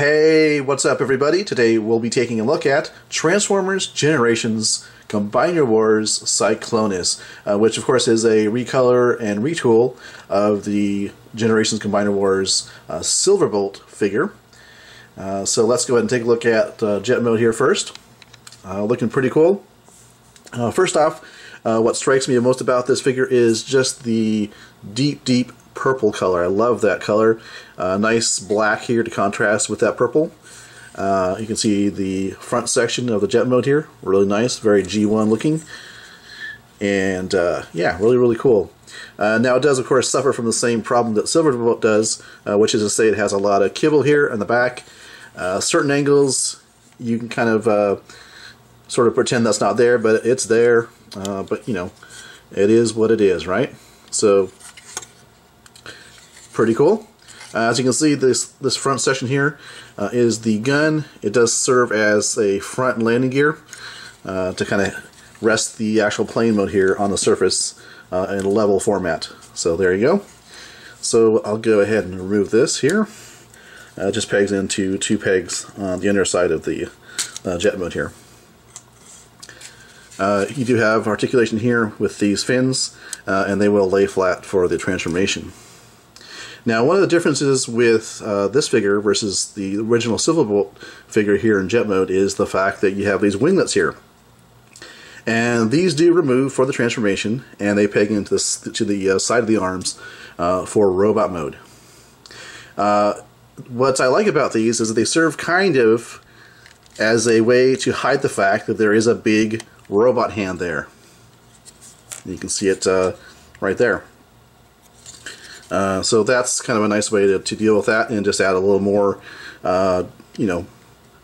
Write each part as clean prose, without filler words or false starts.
Hey, what's up everybody? Today we'll be taking a look at Transformers Generations Combiner Wars Cyclonus, which of course is a recolor and retool of the Generations Combiner Wars Silverbolt figure. So let's go ahead and take a look at jet mode here first. Looking pretty cool. First off, what strikes me most about this figure is just the deep purple color. I love that color. Nice black here to contrast with that purple. You can see the front section of the jet mode here. Really nice, very G1 looking. And yeah, really cool. Now it does of course suffer from the same problem that Silverbolt does, which is to say it has a lot of kibble here in the back. Certain angles you can kind of sort of pretend that's not there, but it's there. But you know, it is what it is, right? So pretty cool. As you can see, this front section here is the gun. It does serve as a front landing gear to kind of rest the actual plane mode here on the surface in a level format. So there you go. So I'll go ahead and remove this here. Just pegs into two pegs on the underside of the jet mode here. You do have articulation here with these fins, and they will lay flat for the transformation. Now, one of the differences with this figure versus the original Silverbolt figure here in jet mode is the fact that you have these winglets here. And these do remove for the transformation, and they peg into to the side of the arms for robot mode. What I like about these is that they serve kind of as a way to hide the fact that there is a big robot hand there. You can see it right there. So that's kind of a nice way to deal with that and just add a little more, you know,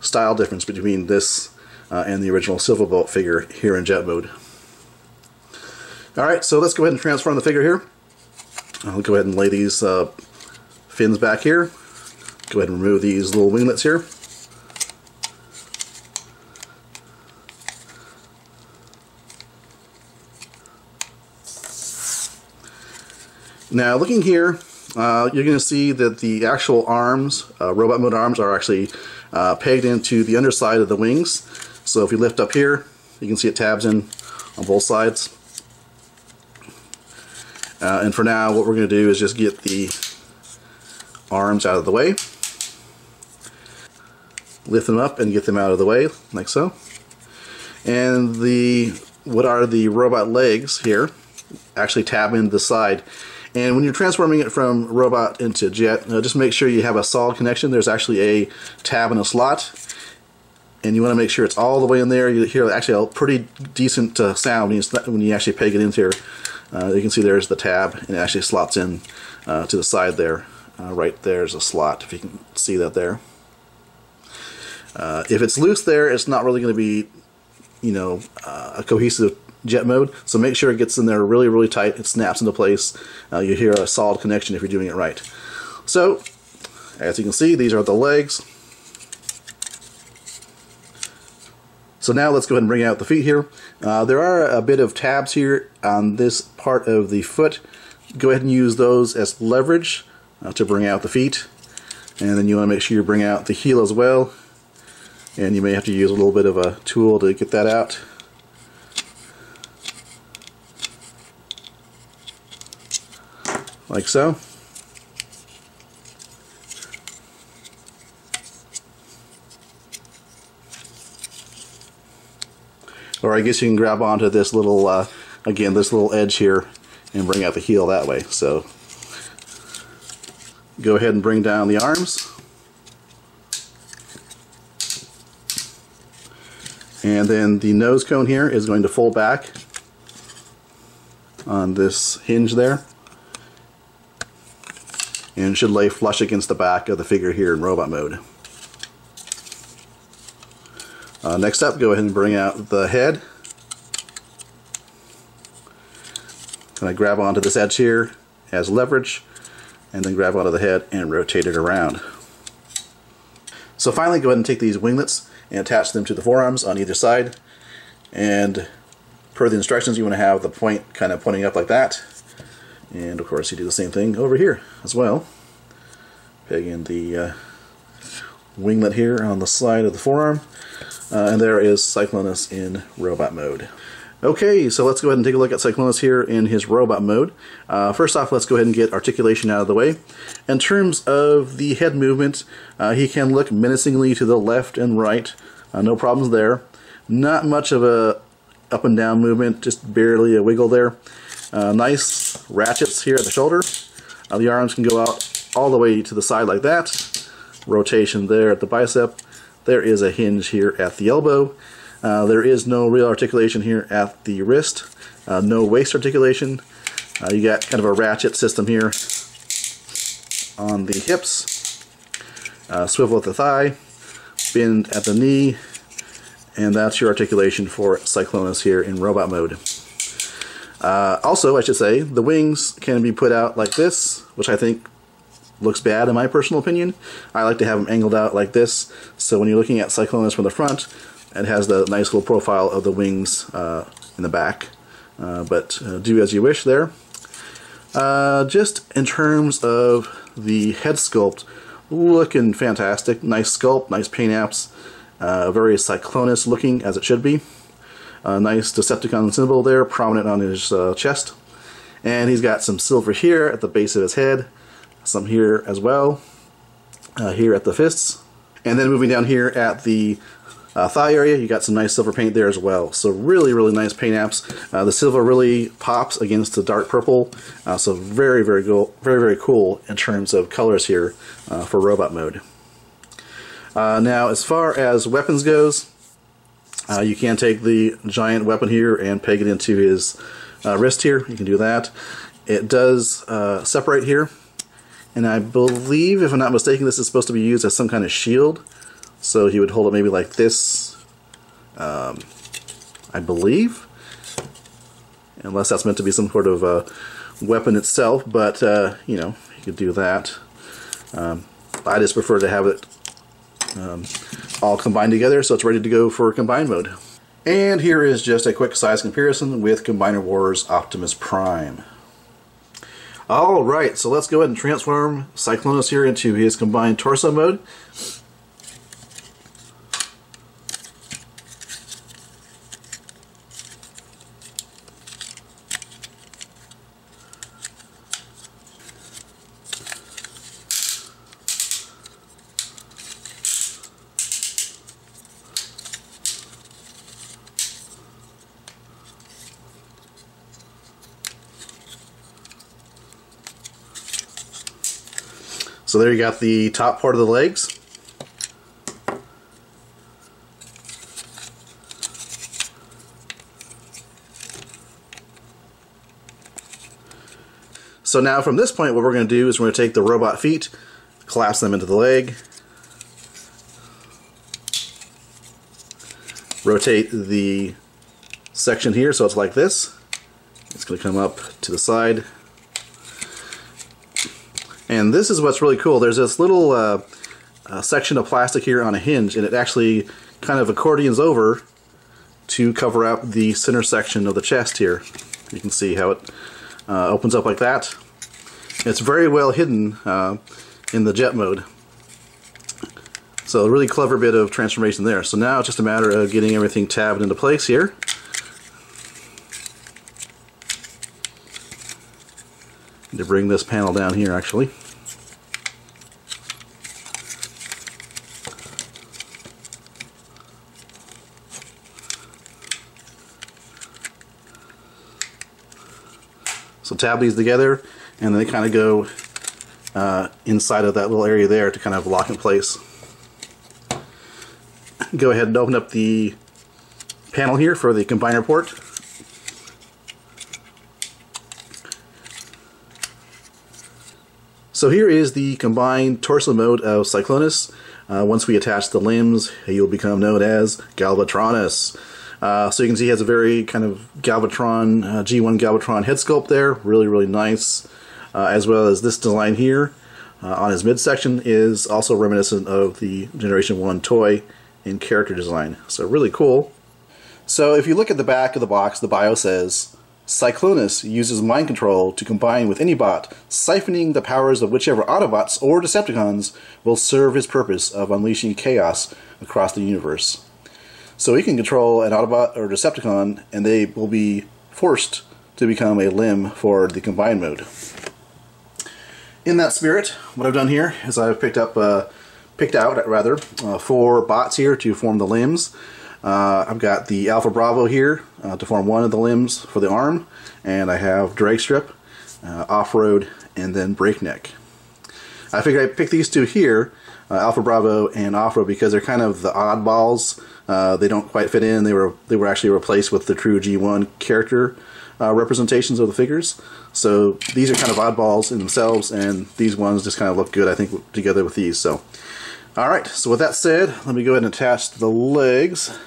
style difference between this and the original Silverbolt figure here in jet mode. Alright, so let's go ahead and transform the figure here. I'll go ahead and lay these fins back here. Go ahead and remove these little winglets here. Now looking here, you're going to see that the actual arms, robot mode arms, are actually pegged into the underside of the wings. So if you lift up here, you can see it tabs in on both sides. And for now, what we're going to do is just get the arms out of the way. Lift them up and get them out of the way, like so. And what are the robot legs here actually tab into the side. And when you're transforming it from robot into jet, just make sure you have a solid connection. There's actually a tab and a slot, and you want to make sure it's all the way in there. You hear actually a pretty decent sound when you actually peg it in here. You can see there's the tab, and it actually slots in to the side there. Right there's a slot, if you can see that there. If it's loose there, it's not really going to be, you know, a cohesive jet mode, so make sure it gets in there really tight. It snaps into place. You hear a solid connection if you're doing it right. So as you can see, these are the legs. So now let's go ahead and bring out the feet here. There are a bit of tabs here on this part of the foot. Go ahead and use those as leverage to bring out the feet, and then you want to make sure you bring out the heel as well, and you may have to use a little bit of a tool to get that out. Like so. Or I guess you can grab onto this little, again, this little edge here and bring out the heel that way. So go ahead and bring down the arms. And then the nose cone here is going to fold back on this hinge there, and should lay flush against the back of the figure here in robot mode. Next up, go ahead and bring out the head. Kind of grab onto this edge here as leverage, and then grab onto the head and rotate it around. So finally, go ahead and take these winglets and attach them to the forearms on either side. And per the instructions, you want to have the point kind of pointing up like that. And of course you do the same thing over here as well. Peg in the winglet here on the side of the forearm. And there is Cyclonus in robot mode. Okay, so let's go ahead and take a look at Cyclonus here in his robot mode. First off, let's go ahead and get articulation out of the way. In terms of the head movement, he can look menacingly to the left and right. No problems there. Not much of a up and down movement, just barely a wiggle there. Nice ratchets here at the shoulder. The arms can go out all the way to the side like that. Rotation there at the bicep. There is a hinge here at the elbow. There is no real articulation here at the wrist. No waist articulation. You got kind of a ratchet system here on the hips. Swivel at the thigh. Bend at the knee. And that's your articulation for Cyclonus here in robot mode. Also, I should say, the wings can be put out like this, which I think looks bad in my personal opinion. I like to have them angled out like this, so when you're looking at Cyclonus from the front, it has the nice little profile of the wings in the back. But do as you wish there. Just in terms of the head sculpt, looking fantastic. Nice sculpt, nice paint apps. Very Cyclonus looking, as it should be. Nice Decepticon symbol there, prominent on his chest. And he's got some silver here at the base of his head. Some here as well. Here at the fists. And then moving down here at the thigh area, you got some nice silver paint there as well. So really, really nice paint apps. The silver really pops against the dark purple. So very, very cool. Very, very cool in terms of colors here for robot mode. Now, as far as weapons goes, you can take the giant weapon here and peg it into his wrist here. You can do that. It does separate here. And I believe, if I'm not mistaken, this is supposed to be used as some kind of shield. So he would hold it maybe like this, I believe. Unless that's meant to be some sort of weapon itself, but, you know, you could do that. I just prefer to have it all combined together, so it's ready to go for combined mode. And here is just a quick size comparison with Combiner Wars Optimus Prime. Alright, so let's go ahead and transform Cyclonus here into his combined torso mode. So there you got the top part of the legs. So now from this point, what we're going to do is we're going to take the robot feet, collapse them into the leg, rotate the section here so it's like this. It's going to come up to the side. And this is what's really cool. There's this little section of plastic here on a hinge, and it actually kind of accordions over to cover up the center section of the chest here. You can see how it opens up like that. It's very well hidden in the jet mode. So a really clever bit of transformation there. So now it's just a matter of getting everything tabbed into place here. To bring this panel down here actually. So tab these together and they kind of go inside of that little area there to kind of lock in place. Go ahead and open up the panel here for the combiner port. So here is the combined torso mode of Cyclonus. Once we attach the limbs, he will become known as Galvatronus. So you can see he has a very kind of Galvatron, G1 Galvatron head sculpt there. Really, really nice. As well as this design here on his midsection is also reminiscent of the Generation 1 toy in character design. So really cool. So if you look at the back of the box, the bio says Cyclonus uses mind control to combine with any bot, siphoning the powers of whichever Autobots or Decepticons will serve his purpose of unleashing chaos across the universe. So he can control an Autobot or Decepticon, and they will be forced to become a limb for the combined mode. In that spirit, what I've done here is I've picked out 4 bots here to form the limbs. I've got the Alpha Bravo here to form one of the limbs for the arm, and I have Drag Strip, Off-Road, and then Breakneck. I figured I'd pick these 2 here, Alpha Bravo and Off-Road, because they're kind of the oddballs. They don't quite fit in. They were actually replaced with the true G1 character representations of the figures. So these are kind of oddballs in themselves, and these ones just kind of look good, I think, together with these. So, alright, so with that said, let me go ahead and attach the legs.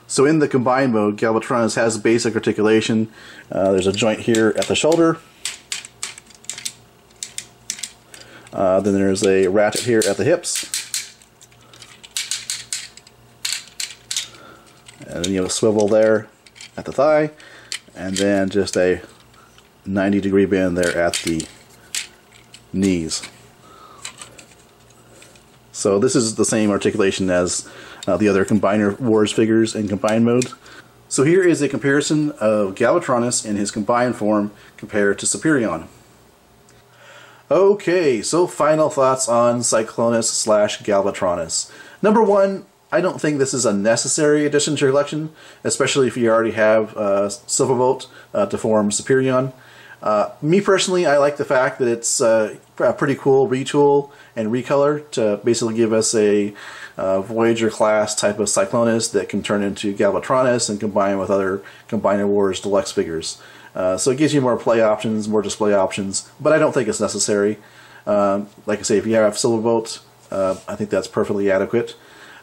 So in the combined mode, Galvatronus has basic articulation. There's a joint here at the shoulder. Then there's a ratchet here at the hips. And then you have a swivel there at the thigh. And then just a 90-degree bend there at the knees. So this is the same articulation as the other Combiner Wars figures in combined mode. So here is a comparison of Galvatronus in his combined form compared to Superion. Okay, so final thoughts on Cyclonus / Galvatronus. Number 1, I don't think this is a necessary addition to your collection, especially if you already have Silverbolt to form Superion. Me personally, I like the fact that it's a pretty cool retool and recolor to basically give us a Voyager class type of Cyclonus that can turn into Galvatronus and combine with other Combiner Wars Deluxe figures. So it gives you more play options, more display options, but I don't think it's necessary. Like I say, if you have Silverbolt, I think that's perfectly adequate.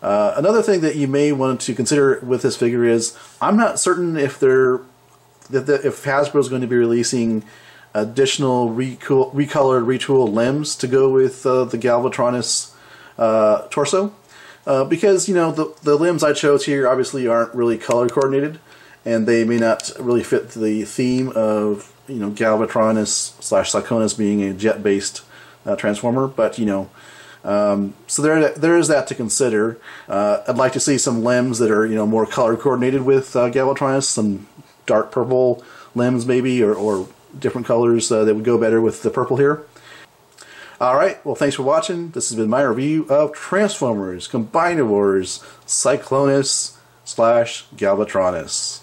Another thing that you may want to consider with this figure is, I'm not certain if Hasbro is going to be releasing additional recolored, retooled limbs to go with the Galvatronus torso. Because, you know, the limbs I chose here obviously aren't really color coordinated, and they may not really fit the theme of, you know, Galvatronus / Cyclonus being a jet-based transformer. But, you know, so there is that to consider. I'd like to see some limbs that are, you know, more color coordinated with Galvatronus, some dark purple limbs maybe, or different colors that would go better with the purple here. Alright, well, thanks for watching. This has been my review of Transformers Combiner Wars Cyclonus / Galvatronus.